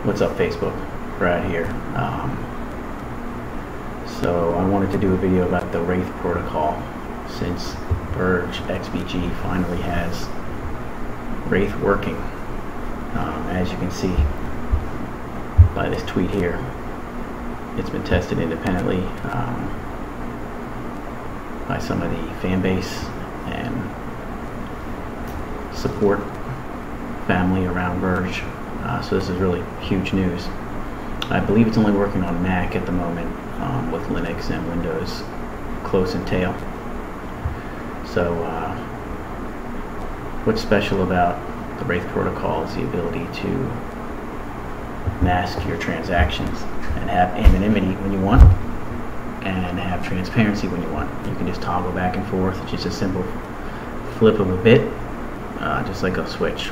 What's up, Facebook? Brad here. So I wanted to do a video about the Wraith Protocol, since Verge XVG finally has Wraith working. As you can see by this tweet here, it's been tested independently by some of the fan base and support family around Verge. So this is really huge news. I believe it's only working on Mac at the moment, with Linux and Windows close in tail. So what's special about the Wraith Protocol is the ability to mask your transactions and have anonymity when you want, and have transparency when you want. You can just toggle back and forth. It's just a simple flip of a bit, just like a switch.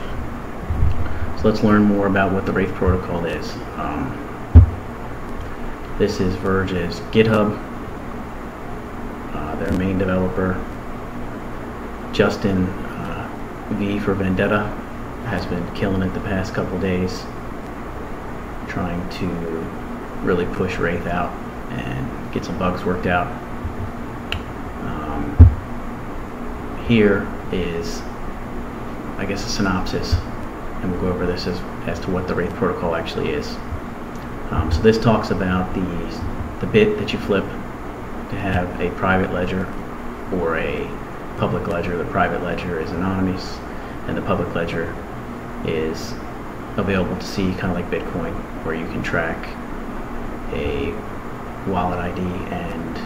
So let's learn more about what the Wraith Protocol is. This is Verge's GitHub. Their main developer, Justin V for Vendetta, has been killing it the past couple days, trying to really push Wraith out and get some bugs worked out. Here is, I guess, a synopsis, and we'll go over this as to what the Wraith Protocol actually is. So this talks about the bit that you flip to have a private ledger or a public ledger. The private ledger is anonymous, and the public ledger is available to see, kind of like Bitcoin, where you can track a wallet ID and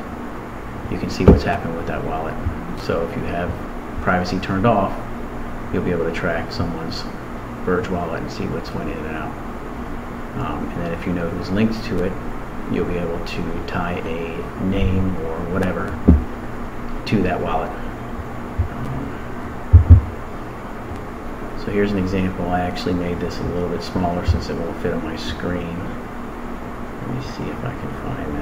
you can see what's happened with that wallet. So if you have privacy turned off, you'll be able to track someone's Verge wallet and see what's went in and out. And then if you know who's linked to it, you'll be able to tie a name or whatever to that wallet. So here's an example. I actually made this a little bit smaller since it won't fit on my screen. Let me see if I can find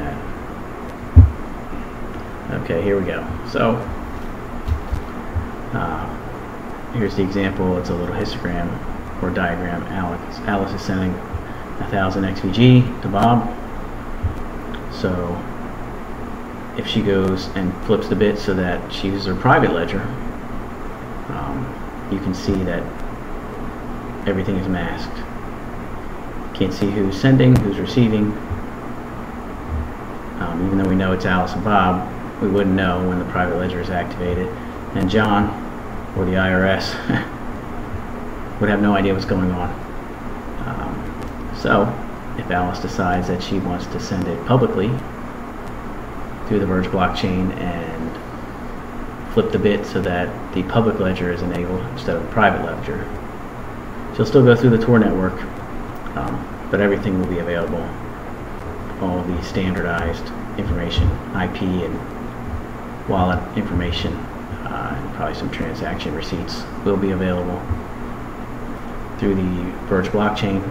that. Okay, here we go. So here's the example. It's a little histogram or diagram. Alice is sending 1,000 XVG to Bob. So if she goes and flips the bit so that she uses her private ledger, you can see that everything is masked. Can't see who's sending, who's receiving. Even though we know it's Alice and Bob, we wouldn't know when the private ledger is activated. And John, or the IRS, would have no idea what's going on. So if Alice decides that she wants to send it publicly through the Verge blockchain and flip the bit so that the public ledger is enabled instead of the private ledger, she'll still go through the Tor network, but everything will be available. All the standardized information, IP and wallet information, and probably some transaction receipts will be available through the Verge blockchain.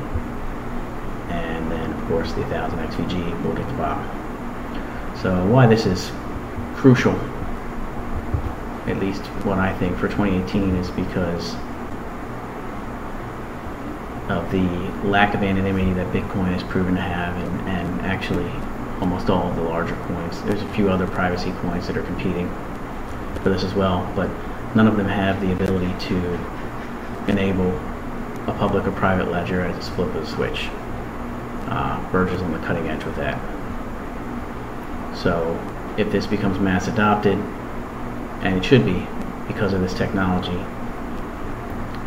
And then, of course, the 1,000 XVG will get to Bob. So why this is crucial, at least what I think, for 2018, is because of the lack of anonymity that Bitcoin has proven to have, and actually almost all of the larger coins. There's a few other privacy coins that are competing for this as well, but none of them have the ability to enable a public or private ledger as a flip of a switch. Verge is on the cutting edge with that. So if this becomes mass adopted, and it should be because of this technology,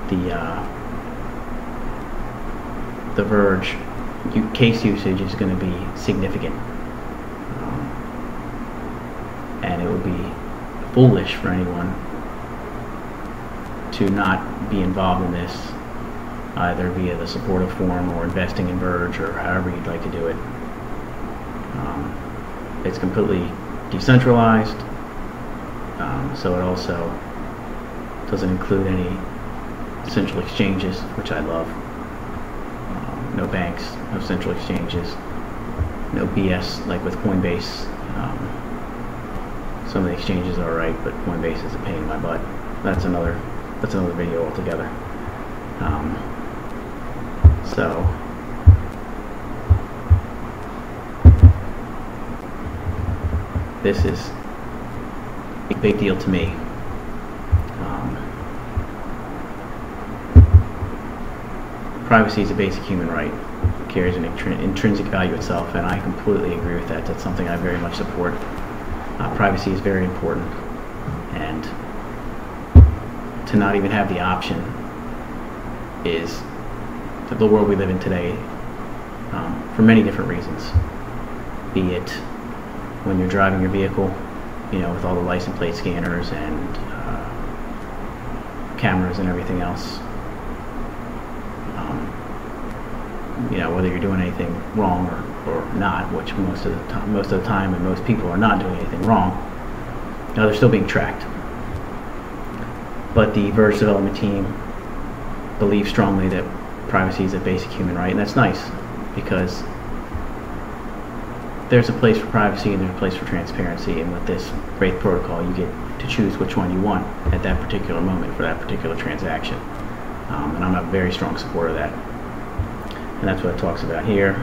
the Verge case usage is going to be significant, and it would be foolish for anyone to not be involved in this, either via the supportive form or investing in Verge, or however you'd like to do it. It's completely decentralized, so it also doesn't include any central exchanges, which I love. No banks, no central exchanges, no BS like with Coinbase. Some of the exchanges are right, but Coinbase is a pain in my butt. That's another video altogether. So this is a big deal to me. Privacy is a basic human right. It carries an intrinsic value itself, and I completely agree with that. That's something I very much support. Privacy is very important, and to not even have the option is the world we live in today, for many different reasons. Be it when you're driving your vehicle, with all the license plate scanners and cameras and everything else. Whether you're doing anything wrong or not, which most of the time and most people are not doing anything wrong. They're still being tracked. But the Verge development team believes strongly that privacy is a basic human right, and that's nice, because there's a place for privacy and there's a place for transparency, and with this Wraith Protocol you get to choose which one you want at that particular moment for that particular transaction. And I'm a very strong supporter of that. And that's what it talks about here.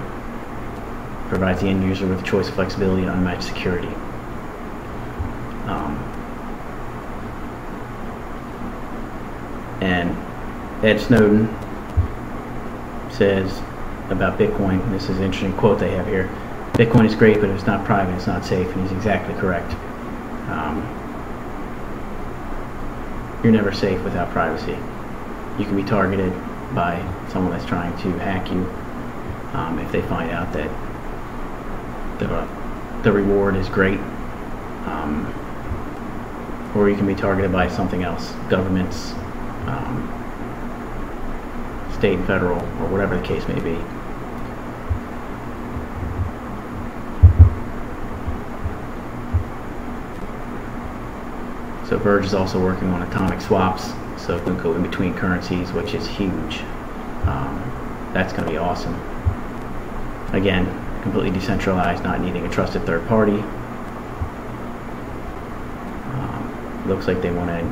Provides the end user with a choice of flexibility and unmatched security. And Ed Snowden says about Bitcoin, this is an interesting quote they have here: Bitcoin is great, but if it's not private, it's not safe. And he's exactly correct. You're never safe without privacy. You can be targeted by someone that's trying to hack you if they find out that the reward is great, or you can be targeted by something else, governments, state and federal, or whatever the case may be. So Verge is also working on atomic swaps, so it can go in between currencies, which is huge. That's going to be awesome. Again, completely decentralized, not needing a trusted third party. Looks like they want to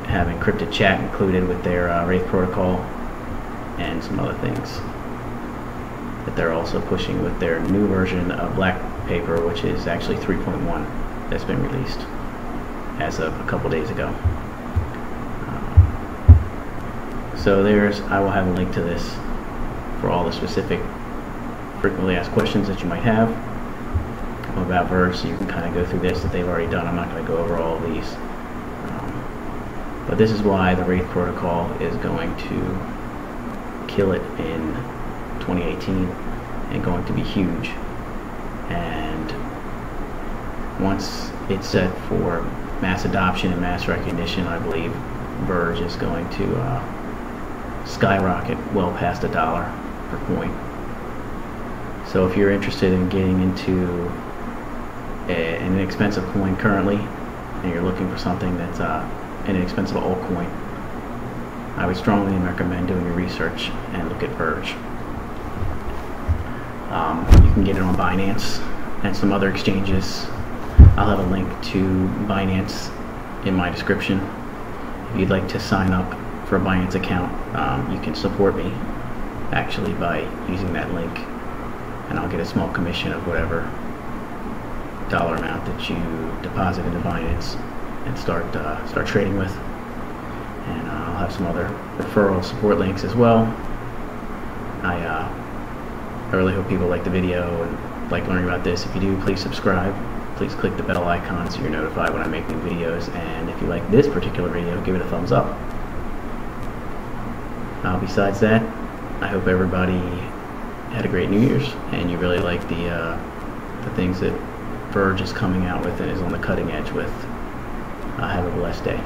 have encrypted chat included with their Wraith Protocol, and some other things that they're also pushing with their new version of Black Paper, which is actually 3.1, that's been released as of a couple days ago. So I will have a link to this for all the specific frequently asked questions that you might have about Verge, so you can kind of go through this that they've already done. I'm not going to go over all of these. But this is why the Wraith Protocol is going to kill it in 2018 and going to be huge. And once it's set for mass adoption and mass recognition, I believe Verge is going to skyrocket well past $1 per coin. So if you're interested in getting into an inexpensive coin currently, and you're looking for something that's an inexpensive altcoin, I would strongly recommend doing your research and look at Verge. You can get it on Binance and some other exchanges. I'll have a link to Binance in my description. If you'd like to sign up for a Binance account, you can support me actually by using that link, and I'll get a small commission of whatever dollar amount that you deposit into Binance and start trading with. And I'll have some other referral support links as well. I really hope people like the video and like learning about this. If you do, please subscribe. Please click the bell icon so you're notified when I make new videos. And if you like this particular video, give it a thumbs up. Besides that, I hope everybody had a great New Year's and you really like the things that Verge is coming out with and is on the cutting edge with. Have a blessed day.